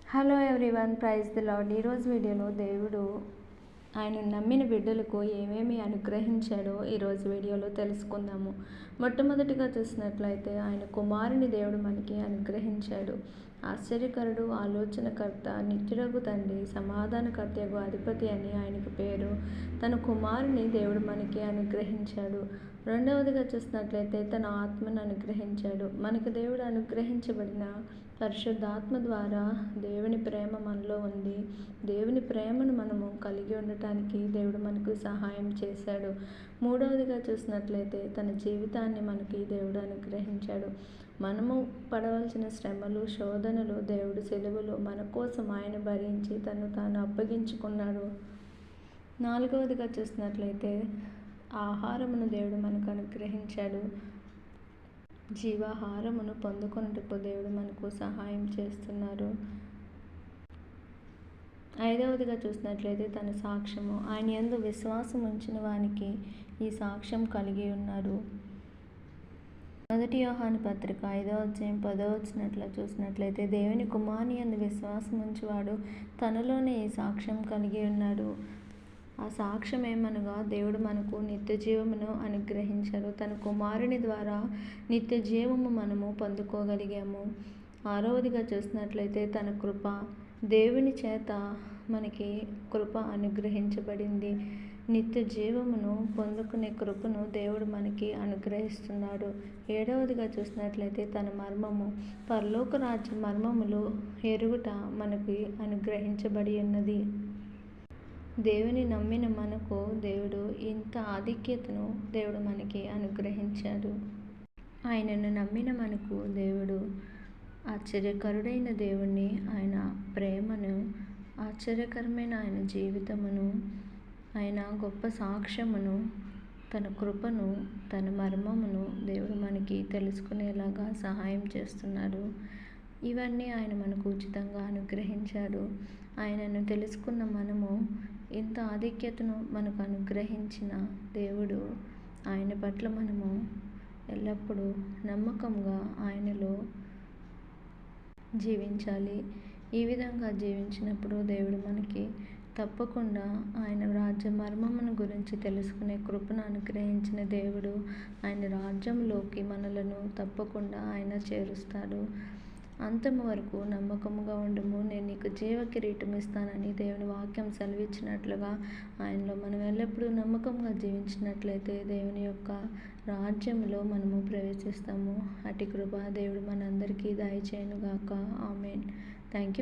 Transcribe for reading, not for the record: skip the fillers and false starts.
Hello everyone, praise the Lord. ఈరోజు వీడియోలో దేవుడు ఆయన నమ్మిన బిడ్డలకు ఏమేమి అనుగ్రహించాడో ఈరోజు వీడియోలో తెలుసుకుందాము. మొట్టమొదటిగా చూసినట్లయితే ఆయన కుమారుని దేవుడు మనకి అనుగ్రహించాడు. ఆశ్చర్యకరుడు, ఆలోచనకర్త, నిత్యుడగు తండ్రి, సమాధానకర్తయగు అధిపతి అని ఆయనకు పేరు. తన కుమారుని దేవుడు మనకి అనుగ్రహించాడు. రెండవదిగా చూసినట్లయితే తన ఆత్మను అనుగ్రహించాడు. మనకు దేవుడు అనుగ్రహించబడిన పరిశుద్ధాత్మ ద్వారా దేవుని ప్రేమ మనలో ఉంది. దేవుని ప్రేమను మనము కలిగి ఉండటానికి దేవుడు మనకు సహాయం చేశాడు. మూడవదిగా చూసినట్లయితే తన జీవితాన్ని మనకి దేవుడు అనుగ్రహించాడు. మనము పడవలసిన శ్రమలు, శోధనలు దేవుడు సెలవులు మన కోసం ఆయన భరించి తను తాను అప్పగించుకున్నాడు. నాలుగవదిగా చూసినట్లయితే ఆహారమును దేవుడు మనకు అనుగ్రహించాడు. జీవాహారమును పొందుకొనుటకు దేవుడు మనకు సహాయం చేస్తున్నారు. ఐదవదిగా చూసినట్లయితే తన సాక్ష్యము, ఆయన యందు విశ్వాసం ఉంచిన వానికి ఈ సాక్ష్యం కలిగి ఉన్నారు. 1 యోహాను పత్రిక 5వ అధ్యాయం 10వ వచనంలో చూసినట్లయితే దేవుని కుమారుని యందు విశ్వాసం ఉంచువాడు తనలోనే ఈ సాక్ష్యం కలిగి ఉన్నాడు. ఆ సాక్ష్యం ఏమనగా దేవుడు మనకు నిత్య జీవమును అనుగ్రహించాడు. తన కుమారుని ద్వారా నిత్య జీవము మనము పొందుకోగలిగాము. ఆరవదిగా చూసినట్లయితే తన కృప, దేవుని చేత మనకి కృప అనుగ్రహించబడింది. నిత్య జీవమును పొందుకునే కృపను దేవుడు మనకి అనుగ్రహిస్తున్నాడు. ఏడవదిగా చూసినట్లయితే తన మర్మము, పరలోక రాజ్య మర్మములు ఎరుగుట మనకి అనుగ్రహించబడి ఉన్నది. దేవుని నమ్మిన మనకు దేవుడు ఇంత ఆధిక్యతను దేవుడు మనకి అనుగ్రహించాడు. ఆయనను నమ్మిన మనకు దేవుడు ఆశ్చర్యకరుడైన దేవుణ్ణి, ఆయన ప్రేమను, ఆశ్చర్యకరమైన ఆయన జీవితమును, ఆయన గొప్ప సాక్ష్యమును, తన కృపను, తన మర్మమును దేవుడు మనకి తెలుసుకునేలాగా సహాయం చేస్తున్నాడు. ఇవన్నీ ఆయన మనకు ఉచితంగా అనుగ్రహించాడు. ఆయనను తెలుసుకున్న మనము ఇంత ఆధిక్యతను మనకు అనుగ్రహించిన దేవుడు, ఆయన పట్ల మనము ఎల్లప్పుడూ నమ్మకంగా ఆయనలో జీవించాలి. ఈ విధంగా జీవించినప్పుడు దేవుడు మనకి తప్పకుండా ఆయన రాజ్య మర్మమును గురించి తెలుసుకునే కృపను అనుగ్రహించిన దేవుడు ఆయన రాజ్యంలోకి మనలను తప్పకుండా ఆయన చేరుస్తాడు. అంతము వరకు నమ్మకముగా ఉండుము, నేను నీకు జీవ కిరీటం ఇస్తానని దేవుని వాక్యం సెలవిచ్చినట్లుగా ఆయనలో మనం ఎల్లప్పుడూ నమ్మకంగా జీవించినట్లయితే దేవుని యొక్క రాజ్యంలో మనము ప్రవేశిస్తాము. అటు కృప దేవుడు మనందరికీ దయచేయునుగాక. ఆమేన్. Thank you.